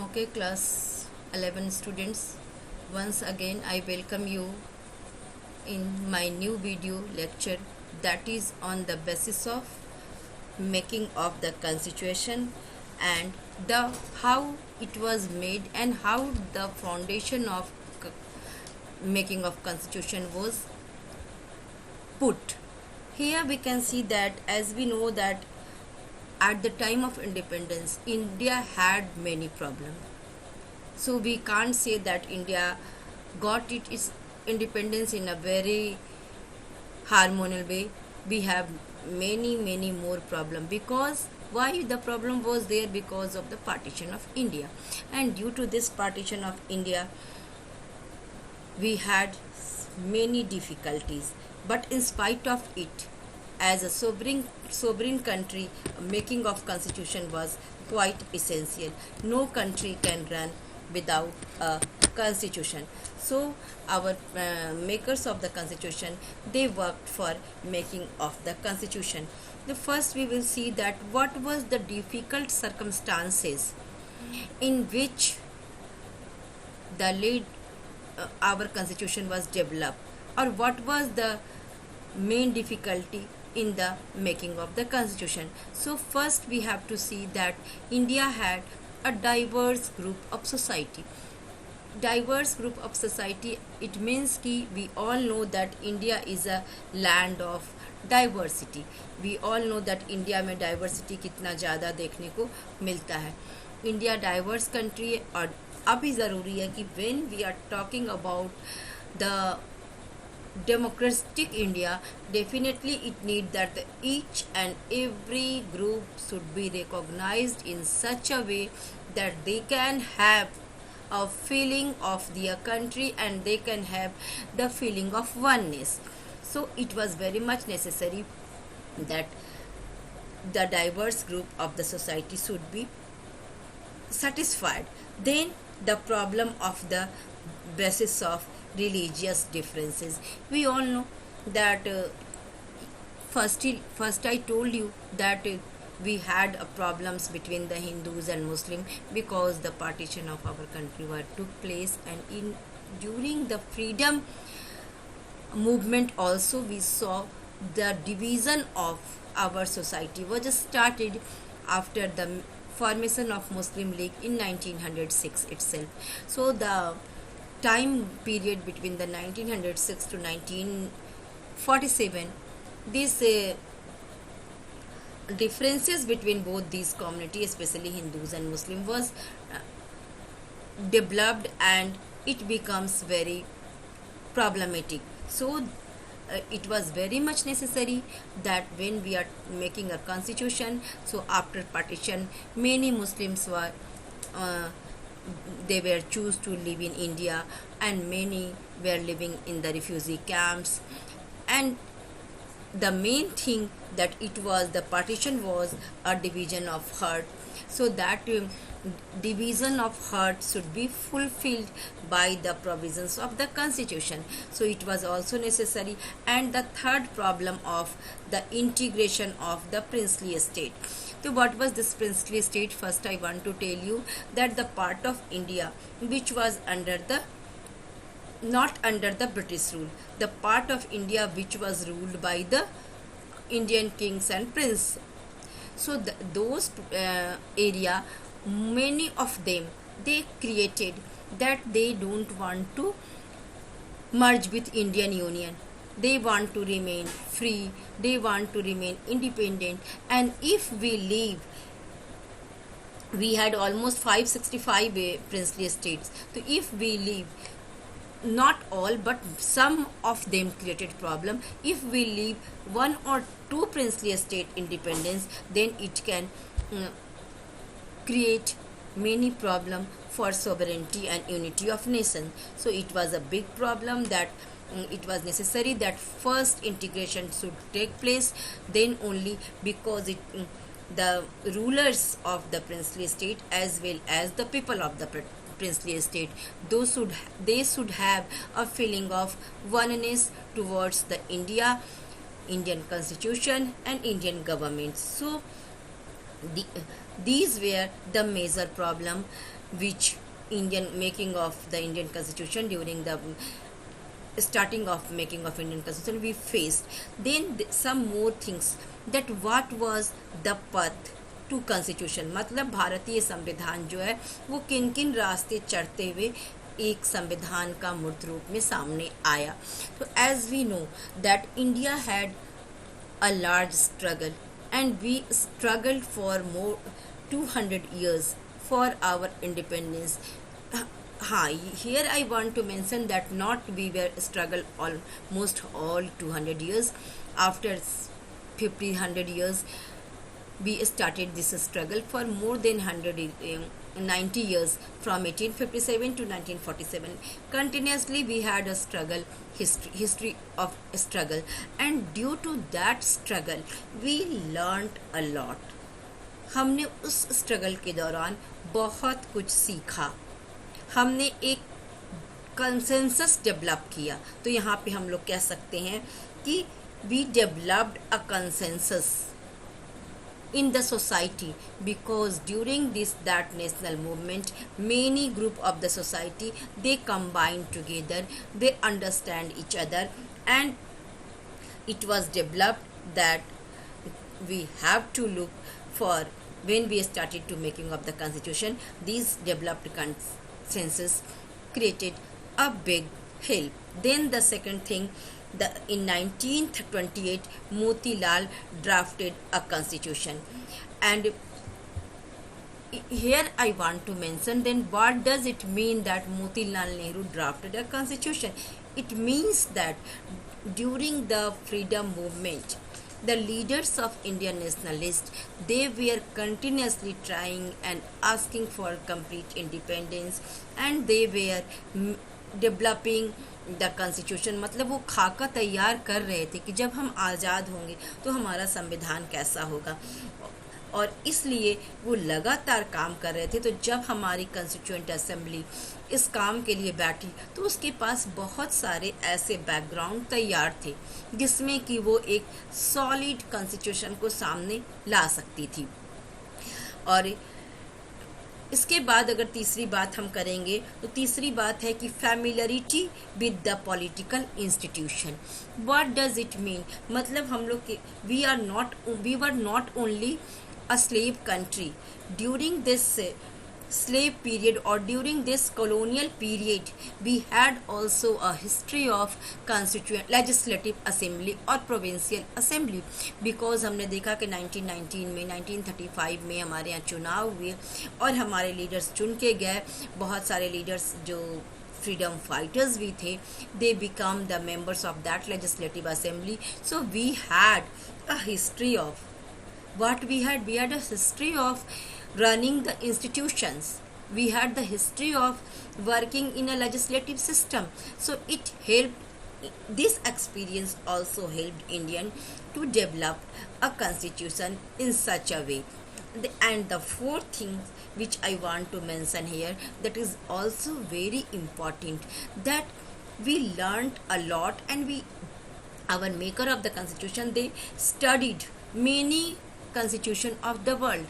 Okay, class 11 students, once again I welcome you in my new video lecture that is on the basis of making of the constitution and the how it was made and how the foundation of making of constitution was put. Here we can see that as we know that at the time of independence India had many problems. So we can't say that India got its independence in a very harmonious way. We have many more problems because why the problem was there because of the partition of India, and due to this partition of India we had many difficulties, but in spite of it, as a sovereign country, making of constitution was quite essential. No country can run without a constitution. So our makers of the constitution, they worked for making of the constitution. The first we will see that what was the difficult circumstances in which the late our constitution was developed, or what was the main difficulty in the making of the constitution. So first we have to see that India had a diverse group of society. Diverse group of society, it means कि we all know that India is a land of diversity. We all know that India में diversity कितना ज़्यादा देखने को मिलता है. India diverse country है और अभी ज़रूरी है कि when we are talking about the democratic India, definitely it need that each and every group should be recognized in such a way that they can have a feeling of their country and they can have the feeling of oneness. So it was very much necessary that the diverse group of the society should be satisfied. Then the problem of the basis of religious differences. We all know that first I told you that we had problems between the Hindus and Muslim because the partition of our country took place, and in during the freedom movement also we saw the division of our society was just started after the formation of Muslim League in 1906 itself. So the time period between the 1906 to 1947, these differences between both these communities, especially Hindus and Muslim, was developed and it becomes very problematic. So it was very much necessary that when we are making a constitution, so after partition many Muslims were they were choose to live in India and many were living in the refugee camps. And the main thing that it was the partition was a division of hurt, so that division of hurt should be fulfilled by the provisions of the constitution. So it was also necessary. And the third problem of the integration of the princely estate. So what was this princely estate? First I want to tell you that the part of India which was under the not under the British rule, the part of India which was ruled by the Indian kings and prince. So those area, many of them, they created that they don't want to merge with Indian Union. They want to remain free, they want to remain independent. And if we leave, we had almost 565 princely estates. So if we leave, not all but some of them created problem. If we leave one or two princely estate independence, then it can create many problem for sovereignty and unity of nation. So it was a big problem that it was necessary that first integration should take place, then only, because it the rulers of the princely estate as well as the people of the princely estate, they should have a feeling of oneness towards the Indian constitution and Indian government. So These were the major problem which Indian making of the Indian Constitution during the starting of making of Indian Constitution we faced. Then some more things, that what was the path to constitution, मतलब भारतीय संविधान जो है वो किन किन रास्ते चढ़ते हुए एक संविधान का मूर्त रूप में सामने आया. तो as we know that India had a large struggle and we struggled for more 200 years for our independence. Here I want to mention that not we were struggle almost all 200 years. After 100 years we started this struggle for more than 90 years, from 1857 to 1947. Continuously we had a struggle, history of struggle, and due to that struggle we learned a lot. हमने उस struggle के दौरान बहुत कुछ सीखा, हमने एक consensus develop किया. तो यहाँ पे हम लोग कह सकते हैं कि we developed a consensus in the society, because during that national movement many group of the society they combined together, they understand each other, and it was developed that we have to look for, when we started to making of the constitution, these developed consensus created a big help. Then the second thing, in 1928 Motilal drafted a constitution, and here I want to mention, then what does it mean that Motilal Nehru drafted a constitution? It means that during the freedom movement, the leaders of Indian nationalists, they were continuously trying and asking for complete independence, and they were developing the constitution, मतलब वो खाका तैयार कर रहे थे कि जब हम आज़ाद होंगे तो हमारा संविधान कैसा होगा, और इसलिए वो लगातार काम कर रहे थे. तो जब हमारी कॉन्स्टिट्यूएंट असेंबली इस काम के लिए बैठी तो उसके पास बहुत सारे ऐसे बैकग्राउंड तैयार थे जिसमें कि वो एक सॉलिड कॉन्स्टिट्यूशन को सामने ला सकती थी. और इसके बाद अगर तीसरी बात हम करेंगे तो तीसरी बात है कि familiarity with the political institution. What does it mean, मतलब हम लोग we were not only a slave country during this slave period, or during this colonial period we had also a history of constituent legislative assembly or provincial assembly, because हमने देखा कि 1919 में 1935 में हमारे यहाँ चुनाव हुए और हमारे लीडर्स चुन के गए. बहुत सारे लीडर्स जो freedom fighters भी थे, they become the members of that legislative assembly. So we had a history of what we had a history of running the institutions, we had the history of working in a legislative system. So it helped, this experience also helped Indian to develop a constitution in such a way. And the fourth thing which I want to mention here, that is also very important, that we learned a lot, and our maker of the constitution, they studied many constitution of the world,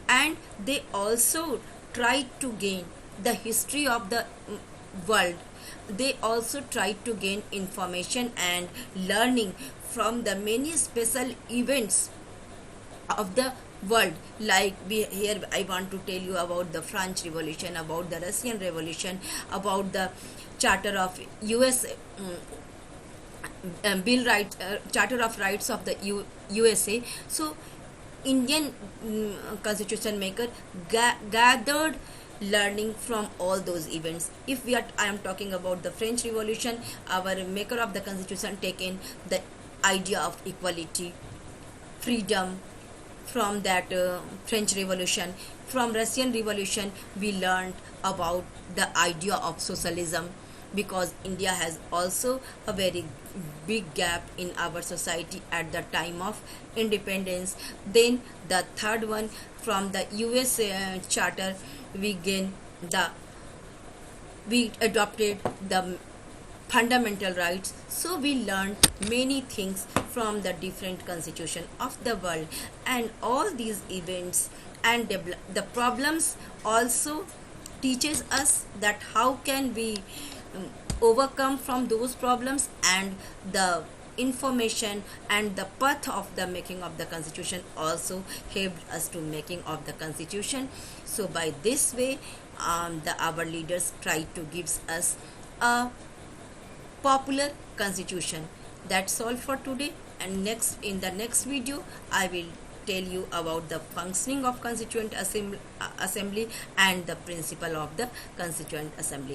and they also tried to gain the history of the world. They also tried to gain information and learning from the many special events of the world. Like here I want to tell you about the French Revolution, about the Russian Revolution, about the Charter of US Charter of Rights of the USA. So Indian constitution maker gathered learning from all those events. If I am talking about the French Revolution, our maker of the constitution taken the idea of equality, freedom from that French Revolution. From Russian Revolution we learned about the idea of socialism, because India has also a very big gap in our society at the time of independence. Then the third one, from the US charter we adopted the fundamental rights. So we learned many things from the different constitution of the world, and all these events and the problems also teaches us that how can we overcome from those problems, and the information and the path of the making of the constitution also helped us to making of the constitution. So by this way, our leaders tried to give us a popular constitution. That's all for today, and in the next video I will tell you about the functioning of constituent assembly and the principle of the constituent assembly.